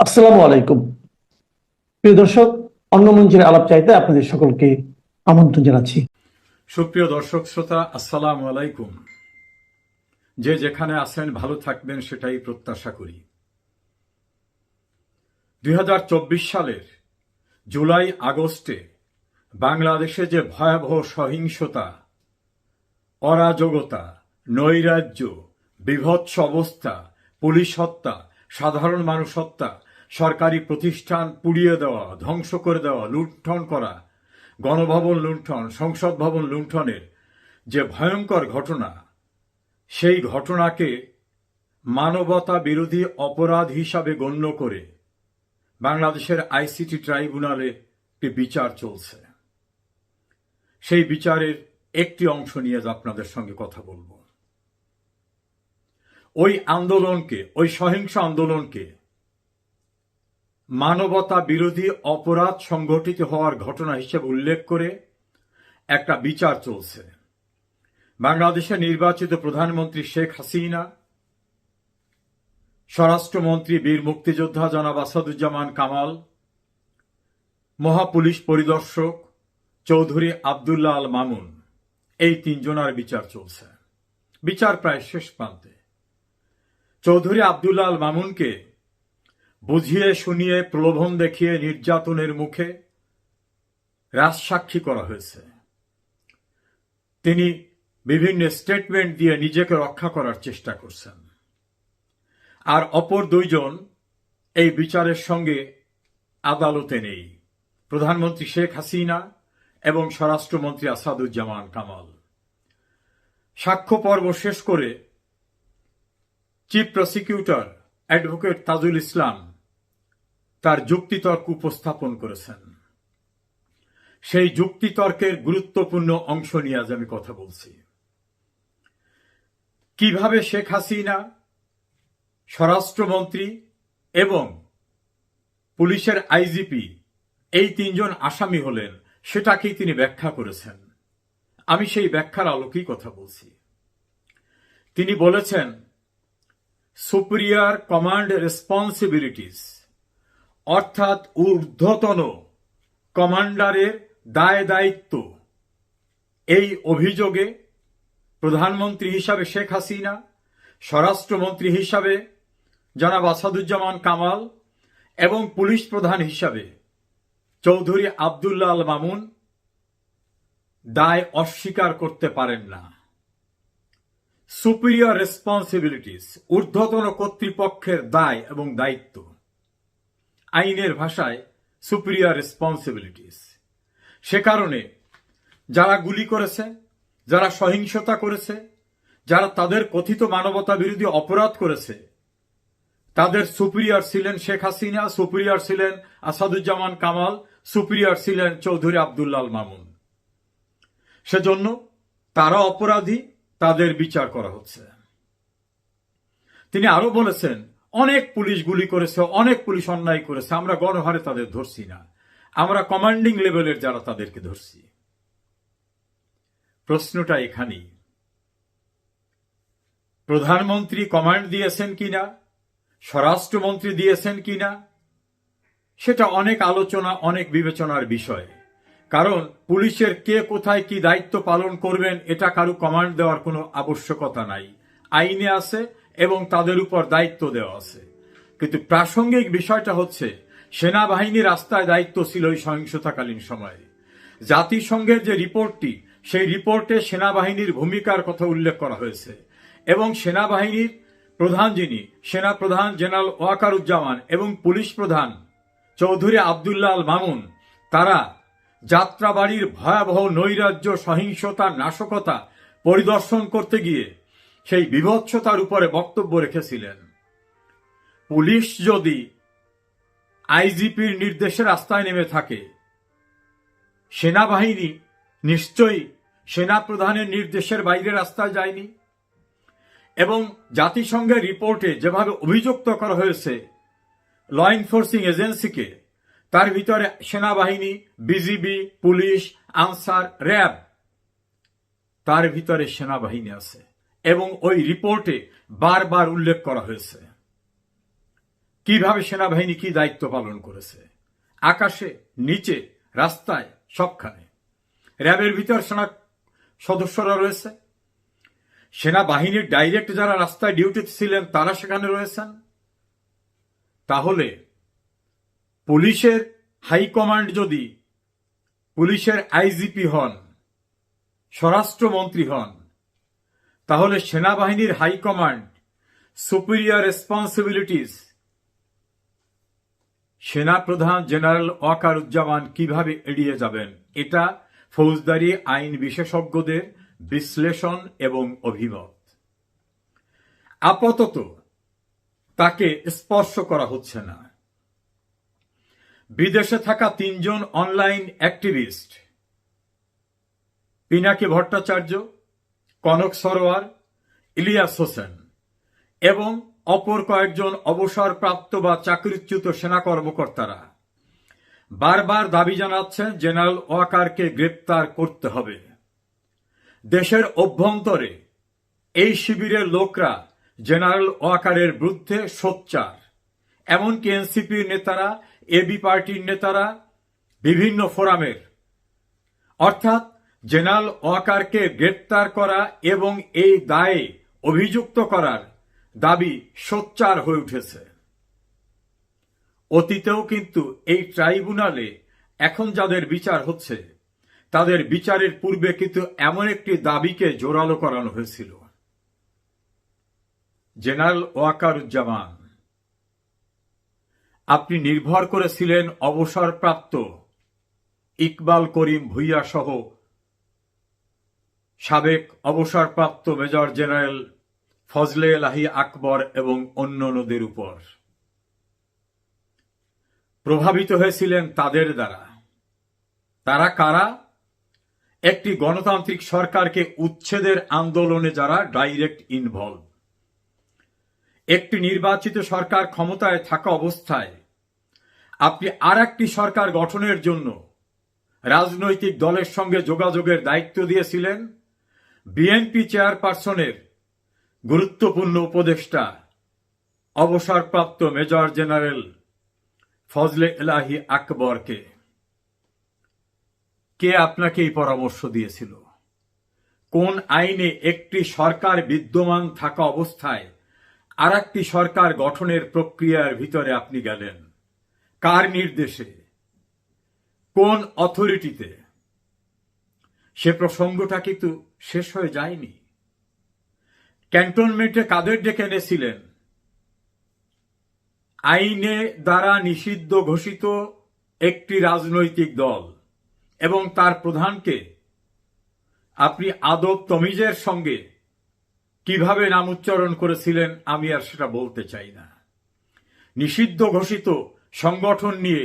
আসসালামু আলাইকুম। প্রিয় দর্শক, অন্য মঞ্চের আলাপ চাইতে আপনাদের সকলকে আমন্ত্রণ জানাচ্ছি। সুপ্রিয় দর্শক শ্রোতা, আসসালামু আলাইকুম। যে যেখানে আছেন ভালো থাকবেন সেটাই প্রত্যাশা করি। 2024 সালের জুলাই আগস্টে বাংলাদেশে যে ভয়াবহ সহিংসতা, অরাজকতা, নৈরাজ্য, বীভৎস অবস্থা, পুলিশ হত্যা, সাধারণ মানুষ হত্যা, সরকারি প্রতিষ্ঠান পুড়িয়ে দেওয়া, ধ্বংস করে দেওয়া, লুণ্ঠন করা, গণভবন লুণ্ঠন, সংসদ ভবন লুণ্ঠনের যে ভয়ঙ্কর ঘটনা, সেই ঘটনাকে মানবতা বিরোধী অপরাধ হিসাবে গণ্য করে বাংলাদেশের আইসিটি ট্রাইব্যুনালে একটি বিচার চলছে। সেই বিচারের একটি অংশ নিয়ে আপনাদের সঙ্গে কথা বলবো। ওই আন্দোলনকে, ওই সহিংস আন্দোলনকে মানবতা বিরোধী অপরাধ সংঘটিত হওয়ার ঘটনা হিসেবে উল্লেখ করে একটা বিচার চলছে। বাংলাদেশের নির্বাচিত প্রধানমন্ত্রী শেখ হাসিনা, স্বরাষ্ট্রমন্ত্রী বীর মুক্তিযোদ্ধা জনাব আসাদুজ্জামান কামাল, মহাপুলিশ পরিদর্শক চৌধুরী আবদুল্লাহ আল মামুন, এই তিনজনের বিচার চলছে। বিচার প্রায় শেষ প্রান্তে। চৌধুরী আবদুল্লাহ আল মামুনকে বুঝিয়ে শুনিয়ে, প্রলোভন দেখিয়ে, নির্যাতনের মুখে রাজসাক্ষী করা হয়েছে। তিনি বিভিন্ন স্টেটমেন্ট দিয়ে নিজেকে রক্ষা করার চেষ্টা করছেন। আর অপর দুইজন এই বিচারের সঙ্গে আদালতে নেই, প্রধানমন্ত্রী শেখ হাসিনা এবং স্বরাষ্ট্রমন্ত্রী আসাদুজ্জামান কামাল। সাক্ষ্য পর্ব শেষ করে chief prosecutor advocate Tajul Islam তার যুক্তিতর্ক উপস্থাপন করেছেন। সেই যুক্তিতর্কের গুরুত্বপূর্ণ অংশ নিয়ে আজ আমি কথা বলছি। কিভাবে শেখ হাসিনা, স্বরাষ্ট্রমন্ত্রী এবং পুলিশের আইজিপি এই তিনজন আসামি হলেন, সেটাকেই তিনি ব্যাখ্যা করেছেন। আমি সেই ব্যাখ্যার আলোকেই কথা বলছি। তিনি বলেছেন, সুপিরিয়র কমান্ড রেসপন্সিবিলিটিস, অর্থাৎ ঊর্ধ্বতন কমান্ডারের দায় দায়িত্ব। এই অভিযোগে প্রধানমন্ত্রী হিসাবে শেখ হাসিনা, স্বরাষ্ট্রমন্ত্রী হিসাবে জনাব আসাদুজ্জামান কামাল এবং পুলিশ প্রধান হিসাবে চৌধুরী আবদুল্লাহ আল মামুন দায় অস্বীকার করতে পারেন না। সুপিরিয়র রেসপন্সিবিলিটিস, ঊর্ধ্বতন কর্তৃপক্ষের দায় এবং দায়িত্ব। আইনের ভাষায় সুপিরিয়র রেসপন্সিবিলিটিস। সে কারণে যারা গুলি করেছে, যারা সহিংসতা করেছে, যারা তাদের কথিত মানবতা বিরোধী অপরাধ করেছে, তাদের সুপিরিয়র ছিলেন শেখ হাসিনা, সুপিরিয়র ছিলেন আসাদুজ্জামান কামাল, সুপিরিয়র ছিলেন চৌধুরী আবদুল্লাহ আল মামুন। সেজন্য তারা অপরাধী, তাদের বিচার করা হচ্ছে। তিনি আরো বলেছেন, অনেক পুলিশ গুলি করেছে, অনেক পুলিশ অন্যায় করেছে, আমরা গণহারে তাদের ধরছি না, আমরা কমান্ডিং লেভেলের যারা তাদেরকে ধরছি। প্রশ্নটা এখানেই, প্রধানমন্ত্রী কমান্ড দিয়েছেন কিনা, স্বরাষ্ট্রমন্ত্রী দিয়েছেন কিনা, সেটা অনেক আলোচনা, অনেক বিবেচনার বিষয়। কারণ পুলিশের কে কোথায় কি দায়িত্ব পালন করবেন এটা কারো কমান্ড দেওয়ার কোনো আবশ্যকতা নাই, আইনে আছে এবং তাদের উপর দায়িত্ব দেওয়া আছে। কিন্তু প্রাসঙ্গিক বিষয়টা হচ্ছে, সেনাবাহিনী রাস্তায় দায়িত্ব ছিল এই সহিংসতাকালীন সময়ে। জাতিসংঘের যে রিপোর্টটি, সেই রিপোর্টে সেনাবাহিনীর ভূমিকার কথা উল্লেখ করা হয়েছে এবং সেনাবাহিনীর প্রধান যিনি সেনা প্রধান জেনারেল ওয়াকারুজ্জামান এবং পুলিশ প্রধান চৌধুরী আবদুল্লাহ আল মামুন, তারা যাত্রাবাড়ির ভয়াবহ নৈরাজ্য, সহিংসতা, নাশকতা পরিদর্শন করতে গিয়ে সেই বিভৎসতার উপরে বক্তব্য রেখেছিলেন। পুলিশ যদি আইজিপির নির্দেশে রাস্তায় নেমে থাকে, সেনাবাহিনী নিশ্চয়ই সেনা প্রধানের নির্দেশের বাইরে রাস্তায় যায়নি। এবং জাতিসংঘের রিপোর্টে যেভাবে অভিযুক্ত করা হয়েছে ল এনফোর্সিং এজেন্সিকে, তার ভিতরে সেনাবাহিনী, বিজিবি, পুলিশ, আনসার, র্যাব, তার ভিতরে সেনাবাহিনী আছে এবং ওই রিপোর্টে বারবার উল্লেখ করা হয়েছে। কিভাবে সেনাবাহিনী কি দায়িত্ব পালন করেছে, আকাশে, নিচে, রাস্তায়, সবখানে। র্যাবের ভিতর সেনা সদস্যরা রয়েছে, সেনাবাহিনীর ডাইরেক্ট যারা রাস্তায় ডিউটিতে ছিলেন তারা সেখানে রয়েছেন। তাহলে পুলিশের হাইকমান্ড যদি পুলিশের আইজিপি হন, স্বরাষ্ট্রমন্ত্রী হন, তাহলে সেনাবাহিনীর হাইকমান্ড সুপিরিয়র রেসপন্সিবিলিটিস সেনাপ্রধান জেনারেল ওয়াকারুজ্জামান কিভাবে এড়িয়ে যাবেন? এটা ফৌজদারি আইন বিশেষজ্ঞদের বিশ্লেষণ এবং অভিমত। আপাতত তাকে স্পর্শ করা হচ্ছে না। বিদেশে থাকা 3 জন অনলাইন অ্যাক্টিভিস্ট পিনাকি ভট্টাচার্য, কনক সরোয়ার, ইলিয়াস হোসেন এবং অপর কয়েকজন অবসরপ্রাপ্ত বা চাকরিচ্যুত সেনা কর্মকর্তারা বারবার দাবি জানাচ্ছেন জেনারেল ওয়াকারকে গ্রেপ্তার করতে হবে। দেশের অভ্যন্তরে এই শিবিরের লোকরা জেনারেল ওয়াকারের বিরুদ্ধে সোচ্চার। এমনকি এনসিপির নেতারা, এবি পার্টির নেতারা বিভিন্ন ফোরামের, অর্থাৎ জেনারেল ওয়াকারকে গ্রেপ্তার করা এবং এই দায়ে অভিযুক্ত করার দাবি সোচ্চার হয়ে উঠেছে। অতীতেও কিন্তু এই ট্রাইব্যুনালে এখন যাদের বিচার হচ্ছে তাদের বিচারের পূর্বে কিন্তু এমন একটি দাবিকে জোরালো করানো হয়েছিল। জেনারেল ওয়াকারুজ্জামান, আপনি নির্ভর করেছিলেন অবসরপ্রাপ্ত ইকবাল করিম ভুইয়া সহ সাবেক অবসরপ্রাপ্ত মেজর জেনারেল ফজলে এলাহি আকবর এবং অন্যান্যদের উপর। প্রভাবিত হয়েছিলেন তাদের দ্বারা। তারা কারা? একটি গণতান্ত্রিক সরকারকে উচ্ছেদের আন্দোলনে যারা ডাইরেক্ট ইনভলভ। একটি নির্বাচিত সরকার ক্ষমতায় থাকা অবস্থায় আপনি আর একটি সরকার গঠনের জন্য রাজনৈতিক দলের সঙ্গে যোগাযোগের দায়িত্ব দিয়েছিলেন বিএনপি চেয়ারপারসনের গুরুত্বপূর্ণ উপদেষ্টা অবসরপ্রাপ্ত মেজর জেনারেল ফজলে এলাহি আকবরকে। কে আপনাকে এই পরামর্শ দিয়েছিল? কোন আইনে একটি সরকার বিদ্যমান থাকা অবস্থায় আর একটি সরকার গঠনের প্রক্রিয়ার ভিতরে আপনি গেলেন? কার নির্দেশে? কোন অথরিটিতে? সে প্রসঙ্গটা কিন্তু শেষ হয়ে যায়নি। ক্যান্টনমেন্টে কাদের ডেকে এনেছিলেন? আইনে দ্বারা নিষিদ্ধ ঘোষিত একটি রাজনৈতিক দল এবং তার প্রধানকে আপনি আদব তমিজের সঙ্গে কিভাবে নাম উচ্চারণ করেছিলেন আমি আর সেটা বলতে চাই না। নিষিদ্ধ ঘোষিত সংগঠন নিয়ে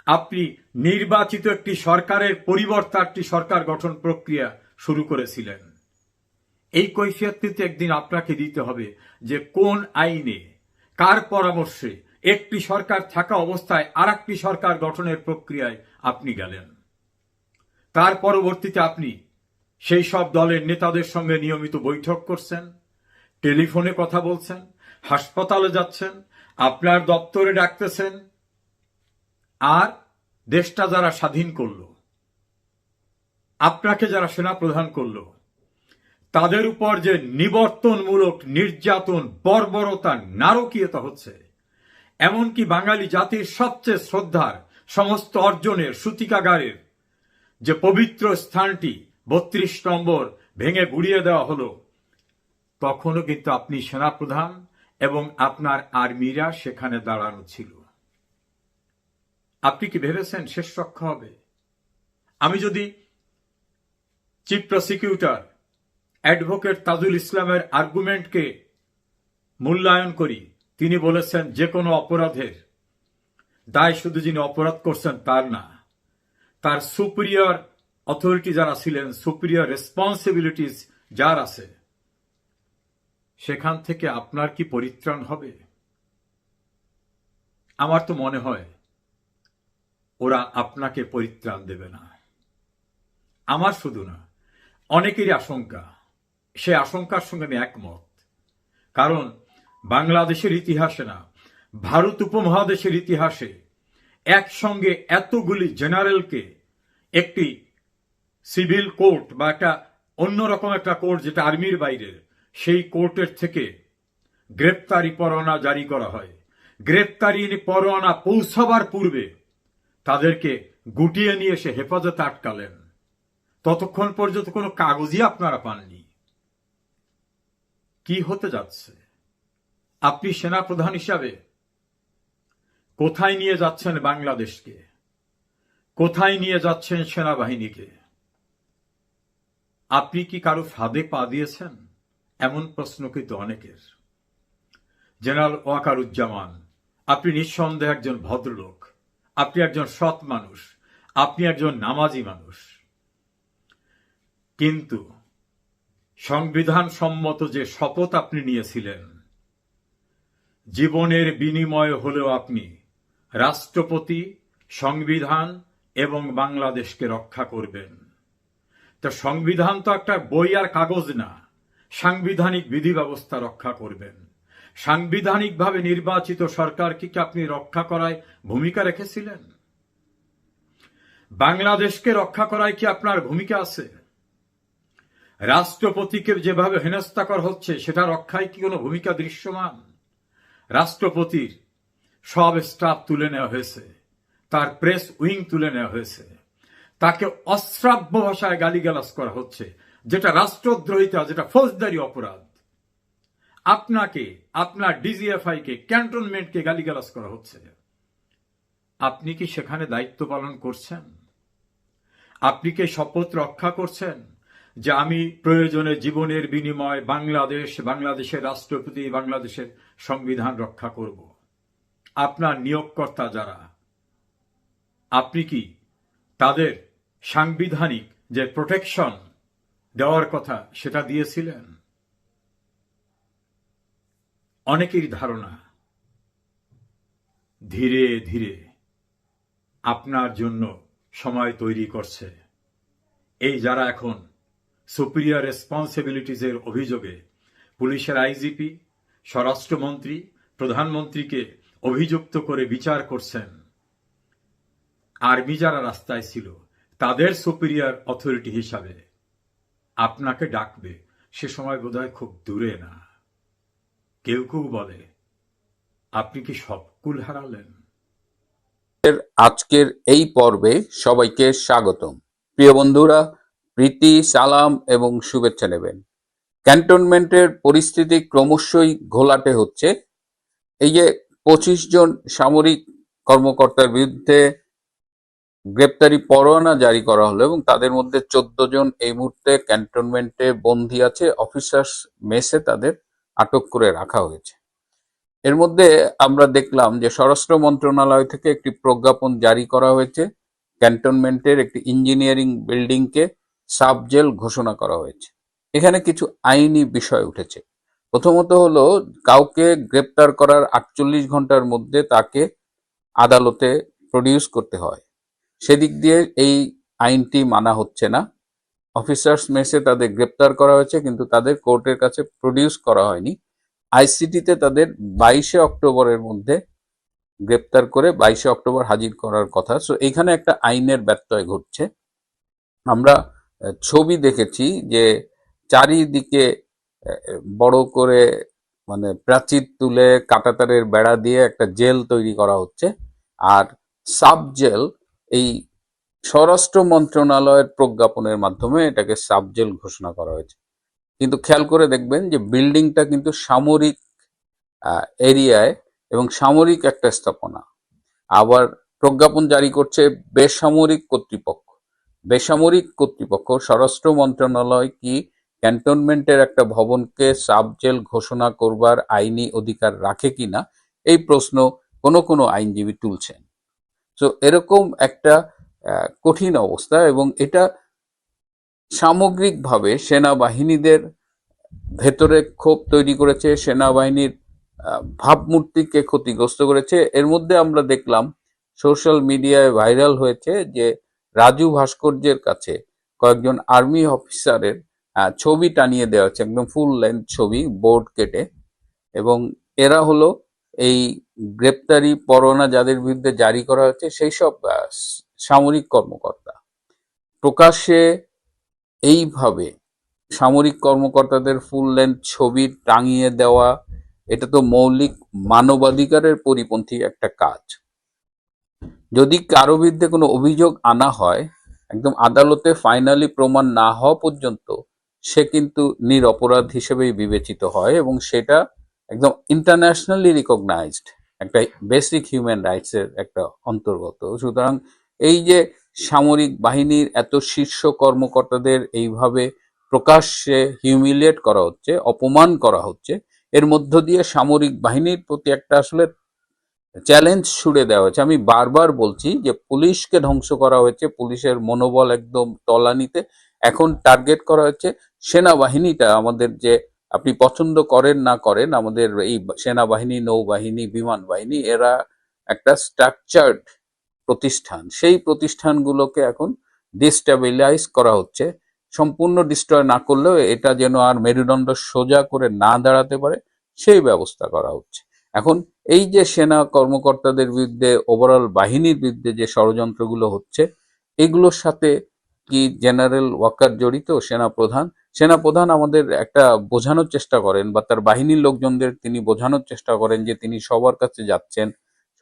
আপনি নির্বাচিত একটি সরকারের পরিবর্তে একটি সরকার গঠন প্রক্রিয়া শুরু করেছিলেন। এই কৈফিয়ত কিন্তু একদিন আপনাকে দিতে হবে যে কোন আইনে, কার পরামর্শে একটি সরকার থাকা অবস্থায় আর একটি সরকার গঠনের প্রক্রিয়ায় আপনি গেলেন। তার পরবর্তীতে আপনি সেই সব দলের নেতাদের সঙ্গে নিয়মিত বৈঠক করছেন, টেলিফোনে কথা বলছেন, হাসপাতালে যাচ্ছেন, আপনার দপ্তরে ডাকতেছেন। আর দেশটা যারা স্বাধীন করল, আপনাকে যারা সেনা প্রধান করল, তাদের উপর যে নিবর্তনমূলক নির্যাতন, বর্বরতা, নারকীয়তা হচ্ছে, এমনকি বাঙালি জাতির সবচেয়ে শ্রদ্ধার সমস্ত অর্জনের সূতিকাগারের যে পবিত্র স্থানটি 32 নম্বর ভেঙে গুড়িয়ে দেওয়া হলো, তখনও কিন্তু আপনি সেনাপ্রধান এবং আপনার আর্মিরা সেখানে দাঁড়ানো ছিল। আপনি কি ভেবেছেন শেষ রক্ষা হবে? আমি যদি চিফ প্রসিকিউটর অ্যাডভোকেট তাজুল ইসলামের আর্গুমেন্টকে মূল্যায়ন করি, তিনি বলেছেন যে কোনো অপরাধের দায় শুধু যিনি অপরাধ করছেন তার না, তার সুপিরিয়র অথরিটি যারা ছিলেন, সুপিরিয়র রেসপন্সিবিলিটিস যার আছে, সেখান থেকে আপনার কি পরিত্রাণ হবে? আমার তো মনে হয় ওরা আপনাকে পরিত্রাণ দেবে না। আমার শুধু না, অনেকেরই আশঙ্কা। সে আশঙ্কার সঙ্গে আমি একমত। কারণ বাংলাদেশের ইতিহাসে না, ভারত উপমহাদেশের ইতিহাসে একসঙ্গে এতগুলি জেনারেলকে একটি সিভিল কোর্ট বা একটা অন্যরকম একটা কোর্ট যেটা আর্মির বাইরের, সেই কোর্টের থেকে গ্রেপ্তারি পরোয়ানা জারি করা হয়। গ্রেপ্তারি পরোয়ানা পৌঁছাবার পূর্বে তাদেরকে গুটিয়ে নিয়ে এসে হেফাজতে আটকালেন। ততক্ষণ পর্যন্ত কোনো কাগজই আপনারা পাননি। কি হতে যাচ্ছে? আপনি সেনাপ্রধান হিসাবে কোথায় নিয়ে যাচ্ছেন বাংলাদেশকে? কোথায় নিয়ে যাচ্ছেন সেনাবাহিনীকে? আপনি কি কারো ফাঁদে পা দিয়েছেন? এমন প্রশ্ন কিন্তু অনেকের। জেনারেল ওয়াকারুজ্জামান, আপনি নিঃসন্দেহে একজন ভদ্রলোক, আপনি একজন সৎ মানুষ, আপনি একজন নামাজি মানুষ, কিন্তু সংবিধান সম্মত যে শপথ আপনি নিয়েছিলেন, জীবনের বিনিময় হলেও আপনি রাষ্ট্রপতি, সংবিধান এবং বাংলাদেশকে রক্ষা করবেন। তো সংবিধান তো একটা বই আর কাগজ না, সাংবিধানিক বিধি ব্যবস্থা রক্ষা করবেন। সাংবিধানিকভাবে নির্বাচিত সরকারকে কি আপনি রক্ষা করায় ভূমিকা রেখেছিলেন? বাংলাদেশকে রক্ষা করায় কি আপনার ভূমিকা আছে? রাষ্ট্রপতিকে যেভাবে হেনস্থা করা হচ্ছে সেটা রক্ষায় কি কোনো ভূমিকা দৃশ্যমান? রাষ্ট্রপতির সব স্টাফ তুলে নেওয়া হয়েছে, তার প্রেস উইং তুলে নেওয়া হয়েছে, তাকে অশ্রাব্য ভাষায় গালিগালাজ করা হচ্ছে, যেটা রাষ্ট্রদ্রোহিতা, যেটা ফৌজদারি অপরাধ। আপনাকে, আপনার ডিজিএফআই কে, ক্যান্টনমেন্টকে গালিগালাজ করা হচ্ছে। আপনি কি সেখানে দায়িত্ব পালন করছেন? আপনি কি শপথ রক্ষা করছেন যে আমি প্রয়োজনে জীবনের বিনিময় বাংলাদেশের রাষ্ট্রপতি, বাংলাদেশের সংবিধান রক্ষা করব? আপনার নিয়োগকর্তা যারা, আপনি কি তাদের সাংবিধানিক যে প্রোটেকশন দেওয়ার কথা সেটা দিয়েছিলেন? অনেকেরই ধারণা ধীরে ধীরে আপনার জন্য সময় তৈরি করছে এই যারা এখন সুপিরিয়র রেসপন্সিবিলিটিজের অভিযোগে পুলিশের আইজিপি, স্বরাষ্ট্রমন্ত্রী, প্রধানমন্ত্রীকে অভিযুক্ত করে বিচার করছেন। আর্মি যারা রাস্তায় ছিল তাদের সুপিরিয়র অথরিটি হিসাবে আপনাকে ডাকবে, সে সময় বোধহয় খুব দূরে না। কেউ কেউ বলে আপনি কি সব কুল হারালেন? আজকের এই পর্বে সবাইকে স্বাগতম। প্রিয় বন্ধুরা, প্রীতি, সালাম এবং শুভেচ্ছা নেবেন। ক্যান্টনমেন্টের পরিস্থিতি ক্রমশই ঘোলাটে হচ্ছে। এই যে 25 জন সামরিক কর্মকর্তার বিরুদ্ধে গ্রেপ্তারি পরোয়ানা জারি করা হলো এবং তাদের মধ্যে 14 জন এই মুহূর্তে ক্যান্টনমেন্টে বন্দী আছে। অফিসার্স মেসে তাদের আটক করে রাখা হয়েছে। এর মধ্যে আমরা দেখলাম যে স্বরাষ্ট্র মন্ত্রণালয় থেকে একটি প্রজ্ঞাপন জারি করা হয়েছে। ক্যান্টনমেন্টের একটি ইঞ্জিনিয়ারিং বিল্ডিংকে সাব জেল ঘোষণা করা হয়েছে। এখানে কিছু আইনি বিষয় উঠেছে। প্রথমত হলো, কাউকে গ্রেপ্তার করার 48 ঘন্টার মধ্যে তাকে আদালতে প্রডিউস করতে হয়। সেদিক দিয়ে এই আইনটি মানা হচ্ছে না। অফিসার্স মেসে তাদের গ্রেপ্তার করা হয়েছে, কিন্তু তাদের কোর্টের কাছে প্রডিউস করা হয়নি। আইসিটিতে তাদের 22শে অক্টোবরের মধ্যে গ্রেপ্তার করে 22শে অক্টোবর হাজির করার কথা। সো এইখানে একটা আইনের ব্যত্যয় ঘটছে। আমরা ছবি দেখেছি যে চারিদিকে বড় করে মানে প্রাচীর তুলে কাঁটাতারের বেড়া দিয়ে একটা জেল তৈরি করা হচ্ছে। আর সাব জেল এই স্বরাষ্ট্র মন্ত্রণালয়ের প্রজ্ঞাপনের মাধ্যমে এটাকে সাব জেল ঘোষণা করা হয়েছে। কিন্তু খেয়াল করে দেখবেন যে বিল্ডিংটা কিন্তু সামরিক এরিয়ায় এবং সামরিক একটা স্থাপনা। আবার প্রজ্ঞাপন জারি করছে বেসামরিক কর্তৃপক্ষ। বেসামরিক কর্তৃপক্ষ স্বরাষ্ট্র মন্ত্রণালয় কি ক্যান্টনমেন্টের একটা ভবনকে সাব জেল ঘোষণা করবার আইনি অধিকার রাখে কিনা, এই প্রশ্ন কোনো কোনো আইনজীবী তুলছেন। তো এরকম একটা কঠিন অবস্থা, এবং এটা সামগ্রিকভাবে সেনাবাহিনীদের ভেতরে ক্ষোভ তৈরি করেছে, সেনাবাহিনীর ভাবমূর্তিকে ক্ষতিগ্রস্ত করেছে। এর মধ্যে আমরা দেখলাম সোশ্যাল মিডিয়ায় ভাইরাল হয়েছে যে রাজু ভাস্কর্যের কাছে কয়েকজন আর্মি অফিসারের ছবি টানিয়ে দেওয়া হচ্ছে, একদম ফুল লেন্থ ছবি, বোর্ড কেটে। এবং এরা হলো এই গ্রেপ্তারি পরোয়ানা যাদের বিরুদ্ধে জারি করা হচ্ছে সেই সব সামরিক কর্মকর্তা প্রকাশ্যে এইভাবে সামরিক কর্মকর্তাদের ফুল লেন্থ ছবি টাঙিয়ে দেওয়া, এটা তো মৌলিক মানবাধিকারের পরিপন্থী একটা কাজ। যদি কারো বিরুদ্ধে কোনো অভিযোগ আনা হয়, একদম আদালতে ফাইনালি প্রমাণ না হওয়া পর্যন্ত সে কিন্তু নিরপরাধ হিসেবেই বিবেচিত হয়, এবং সেটা একদম ইন্টারন্যাশনালি রিকগনাইজড একটা বেসিক হিউম্যান রাইটস এর একটা অন্তর্গত। সুতরাং এই যে সামরিক বাহিনীর এত শীর্ষ কর্মকর্তাদের এইভাবে প্রকাশ্যে হিউমিলিয়েট করা হচ্ছে, অপমান করা হচ্ছে, এর মধ্য দিয়ে সামরিক বাহিনীর প্রতি একটা আসলে চ্যালেঞ্জ ছুড়ে দেওয়া হয়েছে। আমি বারবার বলছি যে পুলিশকে ধ্বংস করা হয়েছে, পুলিশের মনোবল একদম তলানিতে। এখন টার্গেট করা হচ্ছে সেনাবাহিনীটা। আমাদের যে আপনি পছন্দ করেন না করেন, আমাদের এই সেনাবাহিনী, নৌবাহিনী, বিমান বাহিনী, এরা একটা স্ট্রাকচার্ড প্রতিষ্ঠান। সেই প্রতিষ্ঠানগুলোকে এখন ডিস্টেবিলাইজ করা হচ্ছে। সম্পূর্ণ ডিস্ট্রয় না করলেও এটা যেন আর মেরুদণ্ড সোজা করে না দাঁড়াতে পারে সেই ব্যবস্থা করা হচ্ছে। এখন এই যে সেনা কর্মকর্তাদের বিরুদ্ধে, ওভারঅল বাহিনীর বিরুদ্ধে যে ষড়যন্ত্রগুলো হচ্ছে, এগুলোর সাথে কি জেনারেল ওয়াকার জড়িত? সেনাপ্রধান আমাদের একটা বোঝানোর চেষ্টা করেন, বা তার বাহিনীর লোকজনদের তিনি বোঝানোর চেষ্টা করেন যে তিনি সবার কাছে যাচ্ছেন,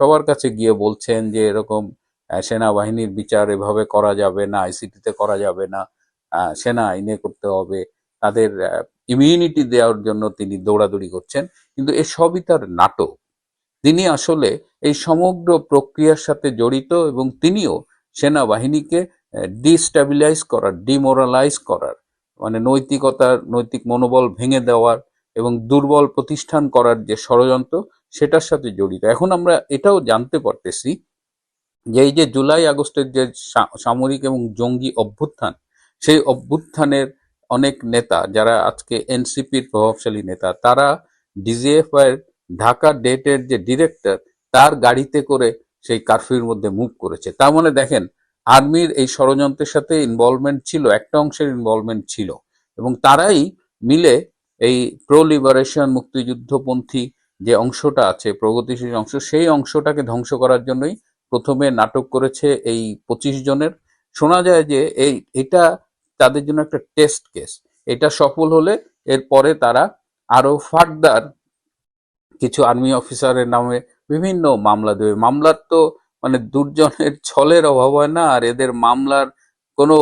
সবার কাছে গিয়ে বলছেন যে এরকম সেনাবাহিনীর বিচার এভাবে করা যাবে না, আইসিটিতে করা যাবে না, সেনা আইনে করতে হবে, তাদের ইমিউনিটি দেওয়ার জন্য তিনি দৌড়াদৌড়ি করছেন। কিন্তু এসবই তার নাটক। তিনি আসলে এই সমগ্র প্রক্রিয়ার সাথে জড়িত, এবং তিনিও সেনাবাহিনীকে ডিস্টেবিলাইজ করার, ডিমোরালাইজ করার, মানে নৈতিক মনোবল ভেঙে দেওয়ার এবং দুর্বল প্রতিষ্ঠান করার যে ষড়যন্ত্র, সেটার সাথে জড়িত। এখন আমরা এটাও জানতে পারতেছি যে এই যে জুলাই আগস্টের যে সামরিক এবং জঙ্গি অভ্যুত্থান, সেই অভ্যুত্থানের অনেক নেতা যারা আজকে এনসিপির প্রভাবশালী নেতা, তারা ডিজিএফ এর ঢাকা ডেটের যে ডিরেক্টর, তার গাড়িতে করে সেই কারফিউর মধ্যে মুভ করেছে। তার মানে দেখেন, আর্মির এই ষড়যন্ত্রের সাথে ইনভলভমেন্ট ছিল, একটা অংশের ইনভলভমেন্ট ছিল, এবং তারাই মিলে এই প্রো লিবারেশন, মুক্তিযুদ্ধপন্থী যে অংশটা আছে, প্রগতিশীল অংশ, সেই অংশটাকে ধ্বংস করার জন্যই প্রথমে নাটক করেছে এই 25 জনের। শোনা যায় যে এটা তাদের জন্য একটা টেস্ট কেস। এটা সফল হলে এরপরে তারা আরো ফার্দার কিছু আর্মি অফিসারের নামে বিভিন্ন মামলা দেবে। মামলার তো মানে দুর্জনের ছলের অভাব হয় না, আর এদের মামলার কোনো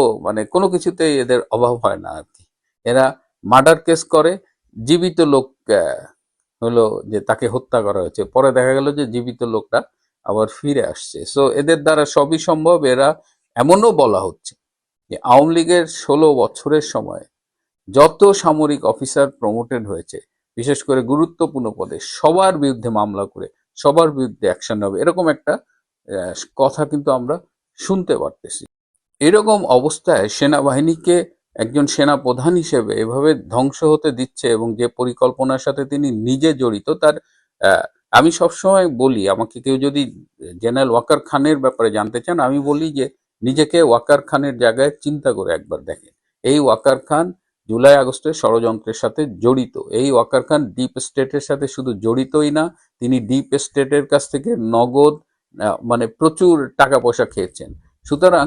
কোনো কিছুতেই এদের অভাব হয় না আর কি। এরা মার্ডার কেস করে, জীবিত লোক হলো যে তাকে হত্যা করা হয়েছে, পরে দেখা গেল যে জীবিত লোকটা আবার ফিরে আসছে। সো এদের দ্বারা সবই সম্ভব। এরা এমনও বলা হচ্ছে যে আওয়ামী লীগের 16 বছরের সময় যত সামরিক অফিসার প্রমোটেড হয়েছে, বিশেষ করে গুরুত্বপূর্ণ পদে, সবার বিরুদ্ধে মামলা করে সবার বিরুদ্ধে অ্যাকশন হবে, এরকম একটা কথা কিন্তু আমরা শুনতে পারতেছি। এরকম অবস্থায় সেনাবাহিনীকে একজন সেনা প্রধান হিসেবে এভাবে ধ্বংস হতে দিচ্ছে, এবং যে পরিকল্পনার সাথে তিনি নিজে জড়িত, তার আমি সবসময় বলি, আমাকে কেউ যদি জেনারেল ওয়াকার খানের ব্যাপারে জানতে চান, আমি বলি যে নিজেকে ওয়াকার খানের জায়গায় চিন্তা করে একবার দেখেন। এই ওয়াকার খান জুলাই আগস্টের ষড়যন্ত্রের সাথে জড়িত। এই ওয়াকার খান ডিপ স্টেটের সাথে শুধু জড়িতই না, তিনি ডিপ স্টেটের কাছ থেকে নগদ প্রচুর টাকা পয়সা খেয়েছেন। সুতরাং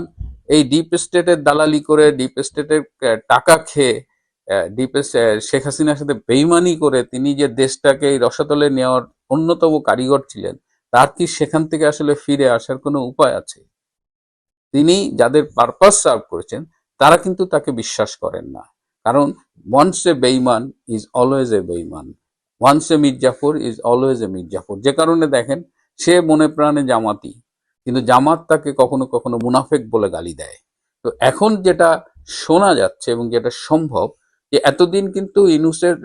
এই ডিপ স্টেটের দালালি করে, ডিপ স্টেটের টাকা খেয়ে, শেখ হাসিনার সাথে বেইমানি করে তিনি যে দেশটাকে এই রসাতলে নেওয়ার অন্যতম কারিগর ছিলেন, তার কি সেখান থেকে আসলে ফিরে আসার কোনো উপায় আছে? তিনি যাদের পারপাস সার্ভ করেছেন, তারা কিন্তু তাকে বিশ্বাস করেন না। কারণ ওয়ান্স এ বেইমান ইজ অলওয়েজ এ বেইমান, once a Mir Jafar is always a Mir Jafar. যে কারণে দেখেন, সে মনে প্রাণে জামাতি, কিন্তু জামাত তাকে কখনো কখনো মুনাফেক বলে গালি দেয়। তো এখন যেটা শোনা যাচ্ছে এবং যেটা সম্ভব, যে এতদিন কিন্তু ইউনূসের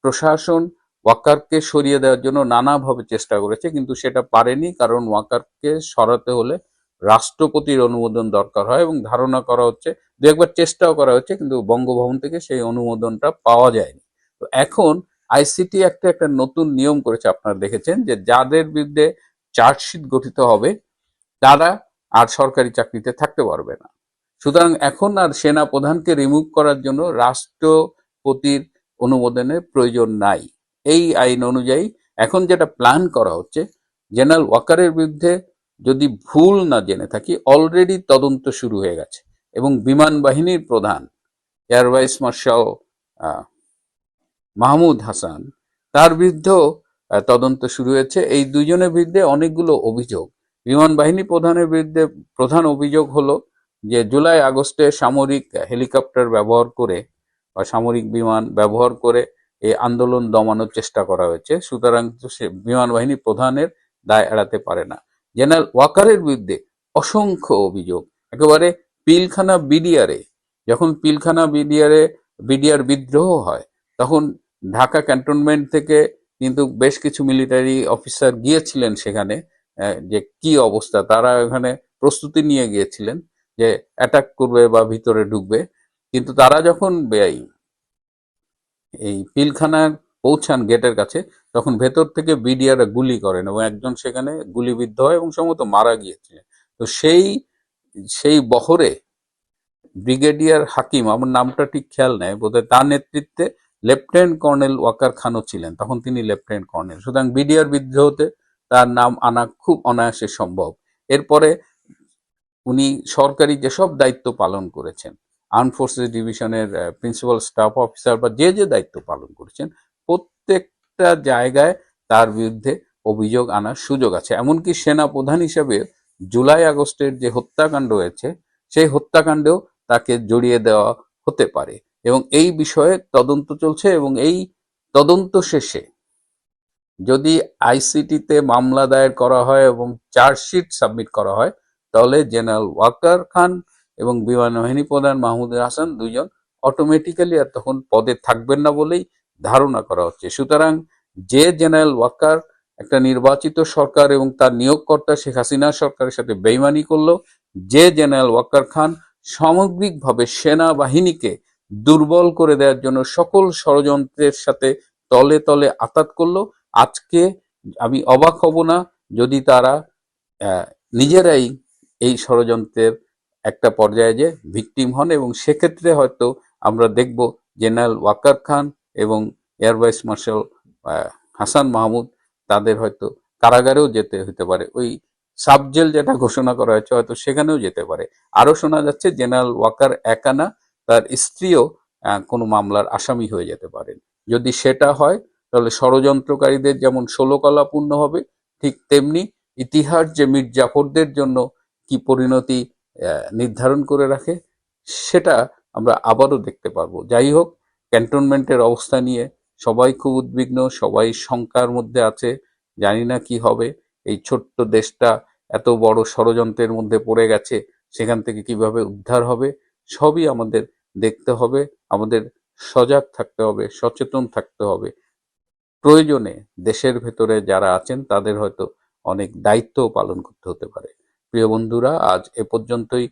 প্রশাসন ওয়াকারকে সরিয়ে দেওয়ার জন্য নানাভাবে চেষ্টা করেছে, কিন্তু সেটা পারেনি। কারণ ওয়াকারকে সরাতে হলে রাষ্ট্রপতির অনুমোদন দরকার হয়, এবং ধারণা করা হচ্ছে দু একবার চেষ্টাও করা হচ্ছে, কিন্তু বঙ্গভবন থেকে সেই অনুমোদনটা পাওয়া যায়নি। তো এখন আইসিটি একটা নতুন নিয়ম করেছে, আপনারা দেখেছেন, যে যাদের বিরুদ্ধে চার্জশিট গঠিত হবে তারা আর সরকারি চাকরিতে থাকতে পারবে না। সুতরাং এখন আর সেনা প্রধানকে রিমুভ করার জন্য রাষ্ট্রপতির অনুমোদনের প্রয়োজন নাই। এই আইন অনুযায়ী এখন যেটা প্ল্যান করা হচ্ছে, জেনারেল ওয়াকারের বিরুদ্ধে যদি ভুল না জেনে থাকি অলরেডি তদন্ত শুরু হয়ে গেছে এবং বিমান বাহিনীর প্রধান air vice marshal Mahmud Hasan, তার বিরুদ্ধেও তদন্ত শুরু হয়েছে। এই দুইজনের বিরুদ্ধে অনেকগুলো অভিযোগ। বিমান বাহিনী প্রধানের বিরুদ্ধে প্রধান অভিযোগ হলো যে জুলাই আগস্টে সামরিক হেলিকপ্টার ব্যবহার করে বা সামরিক বিমান ব্যবহার করে এই আন্দোলন দমানোর চেষ্টা করা হয়েছে, সুতরাং সে বিমান বাহিনী প্রধানের দায় এড়াতে পারে না। জেনারেল ওয়াকারের বিরুদ্ধে অসংখ্য অভিযোগ, একেবারে পিলখানা বিডিআরে, যখন পিলখানা বিডিআর বিদ্রোহ হয় তখন ঢাকা ক্যান্টনমেন্ট থেকে কিন্তু বেশ কিছু মিলিটারি অফিসার গিয়েছিলেন সেখানে, যে কি অবস্থা, তারা ওখানে প্রস্তুতি নিয়ে গিয়েছিলেন যে অ্যাটাক করবে বা ভিতরে ঢুকবে। কিন্তু তারা যখন এই পিলখানায় পৌঁছান গেটের কাছে, তখন ভেতর থেকে বিডিআর গুলি করেন এবং একজন সেখানে গুলিবিদ্ধ হয় এবং সম্ভবত মারা গিয়েছিলেন। তো সেই সেই বহরে ব্রিগেডিয়ার হাকিম, আমার নামটা ঠিক খেয়াল নেই, বোধহয় তার নেতৃত্বে লেফটেন্যান্ট কর্নেল ওয়াকার খানও ছিলেন, তখন তিনি লেফটেন্যান্ট কর্নেল। সুতরাং বিডিআর বিদ্রোহতে তার নাম আনা খুব অনায়াসে সম্ভব। এরপরে উনি সরকারি যেসব দায়িত্ব পালন করেছেন, আর্ম ফোর্সেস ডিভিশনের প্রিন্সিপাল স্টাফ অফিসার বা যে দায়িত্ব পালন করেছেন, প্রত্যেকটা জায়গায় তার বিরুদ্ধে অভিযোগ আনার সুযোগ আছে। এমনকি সেনা প্রধান হিসেবে জুলাই আগস্টের যে হত্যাকাণ্ড হয়েছে সেই হত্যাকাণ্ডেও তাকে জড়িয়ে দেওয়া হতে পারে এবং এই বিষয়ে তদন্ত চলছে। এবং এই তদন্ত শেষে যদি আইসিটিতে মামলা দায়ের করা হয় এবং চার্জশিট সাবমিট করা হয়, তাহলে জেনারেল ওয়াকার খান এবং বিমান বাহিনী প্রধান মাহমুদ হাসান দুইজন অটোমেটিক্যালি আর তখন পদে থাকবেন না বলেই ধারণা করা হচ্ছে। সুতরাং যে জেনারেল ওয়াকার একটা নির্বাচিত সরকার এবং তার নিয়োগকর্তা শেখ হাসিনা সরকারের সাথে বেইমানি করলো, যে জেনারেল ওয়াকার খান সামগ্রিকভাবে সেনাবাহিনীকে দুর্বল করে দেওয়ার জন্য সকল ষড়যন্ত্রের সাথে তলে তলে আঁতাত করলো, আজকে আমি অবাক হব না যদি তারা নিজেরাই এই ষড়যন্ত্রের একটা পর্যায়ে যে ভিকটিম হন এবং সেক্ষেত্রে হয়তো আমরা দেখব জেনারেল ওয়াকার খান এবং air vice marshal Hasan Mahmud তাদের হয়তো কারাগারেও যেতে হতে পারে, ওই সাবজেল যেটা ঘোষণা করা হয়েছে হয়তো সেখানেও যেতে পারে। আরো শোনা যাচ্ছে জেনারেল ওয়াকার একা না, তার স্ত্রীও কোনো মামলার আসামি হয়ে যেতে পারেন। যদি সেটা হয় তাহলে ষড়যন্ত্রকারীদের যেমন ষোলকলা পূর্ণ হবে, ঠিক তেমনি ইতিহাস যে মীর জাফরদের জন্য কি পরিণতি নির্ধারণ করে রাখে সেটা আমরা আবারও দেখতে পারবো। যাই হোক, ক্যান্টনমেন্টের অবস্থা নিয়ে সবাই খুব উদ্বিগ্ন, সবাই শঙ্কার মধ্যে আছে, জানি না কি হবে। এই ছোট্ট দেশটা এত বড় ষড়যন্ত্রের মধ্যে পড়ে গেছে, সেখান থেকে কিভাবে উদ্ধার হবে সবই আমাদের দেখতে হবে, আমাদের সজাগ থাকতে হবে, সচেতন থাকতে হবে। প্রয়োজনে দেশের ভেতরে যারা আছেন তাদের হয়তো অনেক দায়িত্বও পালন করতে হতে পারে। প্রিয় বন্ধুরা, আজ এ পর্যন্তই।